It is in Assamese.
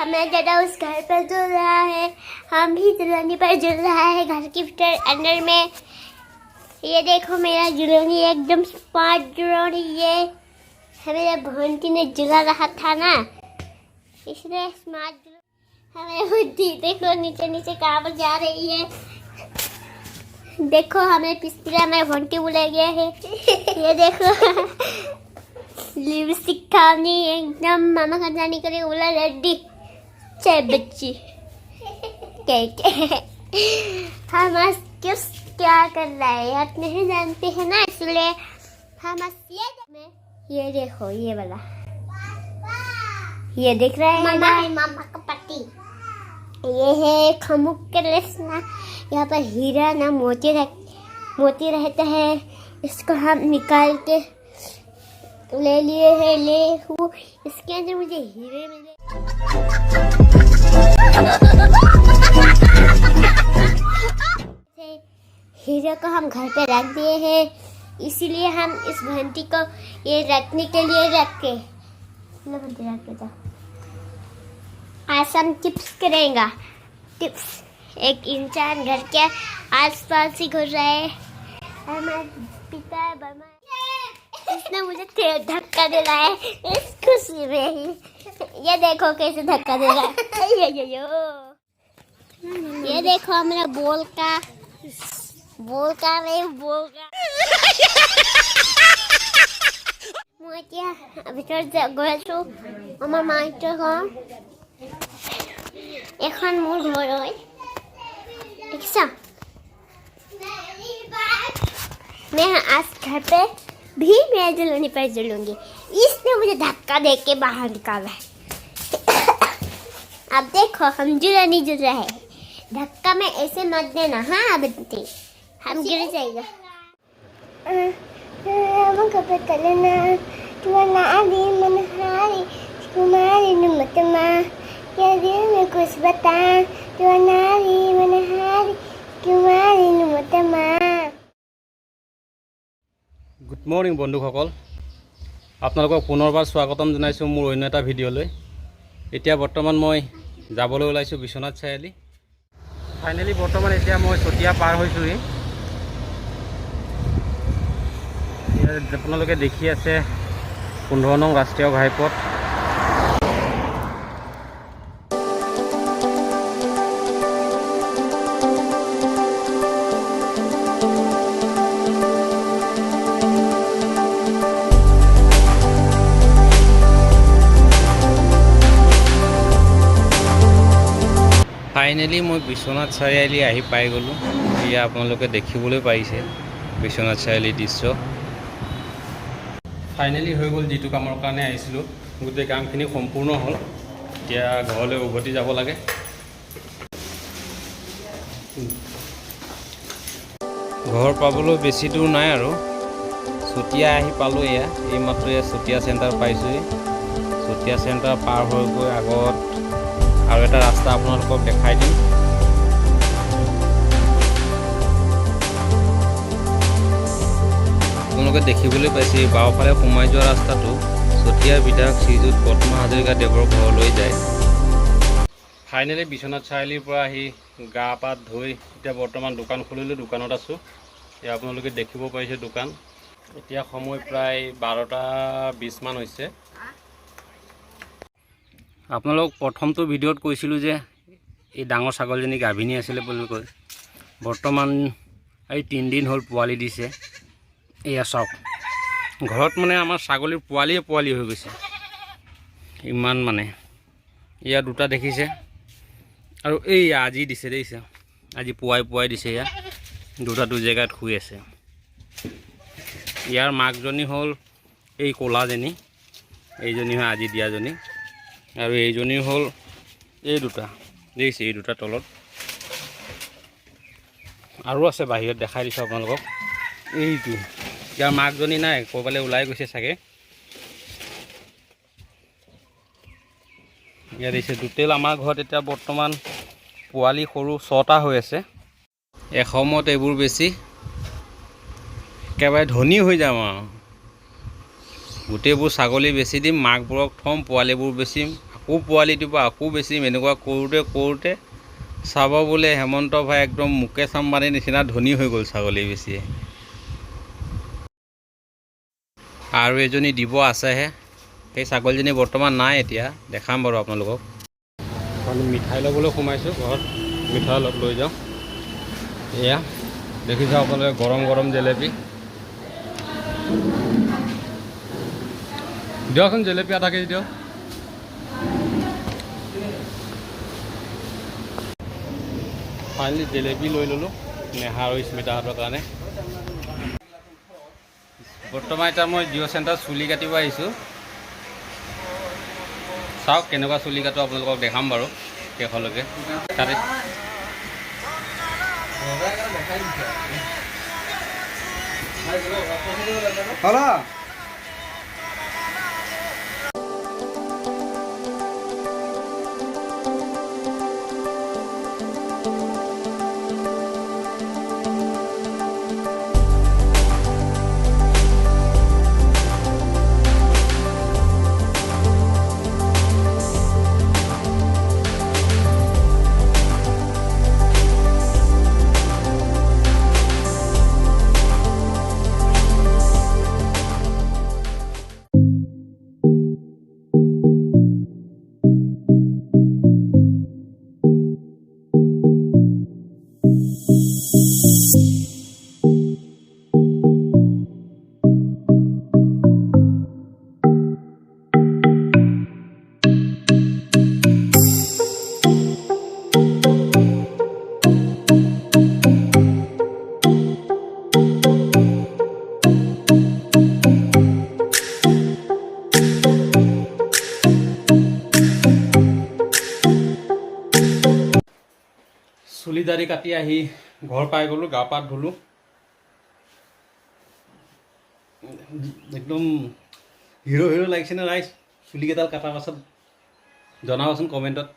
हमें ज़्यादा उस घर पर जुल रहा है, हम भी दुल्हनी पर जुल रहा है घर के भीतर अंदर में। ये देखो मेरा जुलूनी एकदम स्मार्ट जुलूनी। ये मेरे भंटी ने जुला रहा था ना, इसलिए स्मार्ट जुलूनी। हमें बुद्धि देखो नीचे नीचे कहाँ पर जा रही है। देखो हमें पिछले हमारे भंटी बुला गया है। ये देखो लिपस्टिक था नहीं एकदम मामा का जाने के लिए बोला रेडी चाहे बच्ची हम किस क्या कर रहा है आप नहीं जानते हैं ना, इसलिए हम ये देखो ये वाला ये दिख रहा है ना मामा का पति। ये है खमुक के लेसना। यहाँ पर हीरा ना मोती रहता है, इसको हम निकाल के ले लिए है। ले हूँ इसके अंदर मुझे हीरे मिले। हीरे को हम घर पे रख दिए हैं, इसीलिए हम इस घंटी को ये रखने के लिए रखे। आज हम टिप्स करेंगे। टिप्स एक इंसान घर के आसपास ही घूम रहा है। हमारे पिता बर्मा इसने मुझे धक्का दे रहा है इस खुशी में ही। ये देखो कैसे धक्का दे रहा है। ये देखो हमारा बोल का मोतिया भीतर গৈছো আমার মাইটো ঘর। এখন মোৰ ঘৰ হয় देखा। मैं आज घर पे भी मैं जुलूनी पर जुलूंगी। इसने मुझे धक्का दे के बाहर निकाला है। अब देखो हम जुलूनी जुल रहे हैं। धक्का में ऐसे मत देना हाँ बंटी, हम गिर जाएगा। कुछ बता गुड मर्निंग बंधुসকল, আপোনালোকক পুনৰবাৰ স্বাগতম জনাইছোঁ মোৰ অন্য এটা ভিডিঅ'লৈ। এতিয়া বৰ্তমান মই যাবলৈ ওলাইছোঁ বিশ্বনাথ চাৰিআলি। ফাইনেলি বৰ্তমান এতিয়া মই চতিয়া পাৰ হৈছোঁহি। আপোনালোকে দেখি আছে 15 নং ৰাষ্ট্ৰীয় ঘাইপথ। ফাইনেলি মই বিশ্বনাথ চাৰিআলি আহি পাই গ'লোঁ। এতিয়া আপোনালোকে দেখিবলৈ পাইছে বিশ্বনাথ চাৰিআলিৰ দৃশ্য। ফাইনেলি হৈ গ'ল যিটো কামৰ কাৰণে আহিছিলোঁ, গোটেই কামখিনি সম্পূৰ্ণ হ'ল। এতিয়া ঘৰলৈ উভতি যাব লাগে। ঘৰ পাবলৈ বেছি দূৰ নাই আৰু চতিয়া আহি পালোঁ। এয়া এইমাত্ৰ এয়া চতিয়া চেণ্টাৰ পাইছোঁহি। চতিয়া চেণ্টাৰ পাৰ হৈ গৈ আগত আৰু এটা ৰাস্তা আপোনালোকক দেখাই দিম। আপোনালোকে দেখিবলৈ পাইছে বাওঁফালে সোমাই যোৱা ৰাস্তাটো চতিয়া বিধায়ক শ্ৰীযুত পদ্মা হাজৰিকাদেৱৰ ঘৰলৈ যায়। ফাইনেলি বিশ্বনাথ চাৰিআলিৰ পৰা আহি গা পা ধুই এতিয়া বৰ্তমান দোকান খুলিলোঁ। দোকানত আছোঁ। এতিয়া আপোনালোকে দেখিব পাৰিছে দোকান। এতিয়া সময় প্ৰায় 12:20 মান হৈছে। আপোনালোক প্ৰথমটো ভিডিঅ'ত কৈছিলোঁ যে এই ডাঙৰ ছাগলজনী গাভিনী আছিলে বুলি কৈ। বৰ্তমান এই 3 দিন হ'ল পোৱালি দিছে। এয়া চাওক, ঘৰত মানে আমাৰ ছাগলীৰ পোৱালি হৈ গৈছে ইমান মানে। এয়া দুটা দেখিছে আৰু এই আজি দিছে দেখিছে, আজি পুৱাই দিছে। এয়া দুটা জেগাত শুই আছে। ইয়াৰ মাকজনী হ'ল এই ক'লাজনী, এইজনী হয় আজি দিয়াজনী, আৰু এইজনী হ'ল এই দুটা দেখিছে, এই দুটা তলত আৰু আছে বাহিৰত দেখাই দিছোঁ আপোনালোকক। এইটো ইয়াৰ মাকজনী নাই, ক'ৰবালৈ ওলাই গৈছে চাগে। ইয়াত দিছে টোটেল আমাৰ ঘৰত এতিয়া বৰ্তমান পোৱালি সৰু 6টা হৈ আছে। এসময়ত এইবোৰ বেছি একেবাৰে ধনী হৈ যাম আৰু গোটেইবোৰ ছাগলী বেচি দিম, মাকবোৰক থ'ম, পোৱালিবোৰ বেচিম, আকৌ আকৌ পোৱালি দিব, আকৌ বেছিম, এনেকুৱা কৰোঁতে চাব বোলে হেমন্ত ভাই একদম মুকেশ আম্বানীৰ নিচিনা ধনী হৈ গ'ল ছাগলী বেছিয়ে। আৰু এজনী দিব আছেহে, সেই ছাগলীজনী বৰ্তমান নাই, এতিয়া দেখাম বাৰু আপোনালোকক। আমি মিঠাই ল'বলৈ সোমাইছোঁ ঘৰত, মিঠাই অলপ লৈ যাওঁ। এয়া দেখিছে আপোনালোকে গৰম গৰম জেলেপি। দিয়কচোন জেলেপি আধা কেজি দিয়ক। ফাইনেলি জেলেপি লৈ ল'লোঁ নেহা আৰু স্মিতাহঁতৰ কাৰণে। বৰ্তমান এতিয়া মই জিঅ' চেণ্টাৰত চুলি কাটিব আহিছোঁ। চাওক কেনেকুৱা চুলি কাটো আপোনালোকক দেখাম বাৰু শেষলৈকে। কাটি চুলি দাড়ি কাটি আহি ঘৰ পাই গ'লোঁ, গা পা ধুলোঁ। একদম হিৰ' লাগিছেনে নাই চুলিকেইডাল কটাৰ পাছত জনাবচোন কমেণ্টত।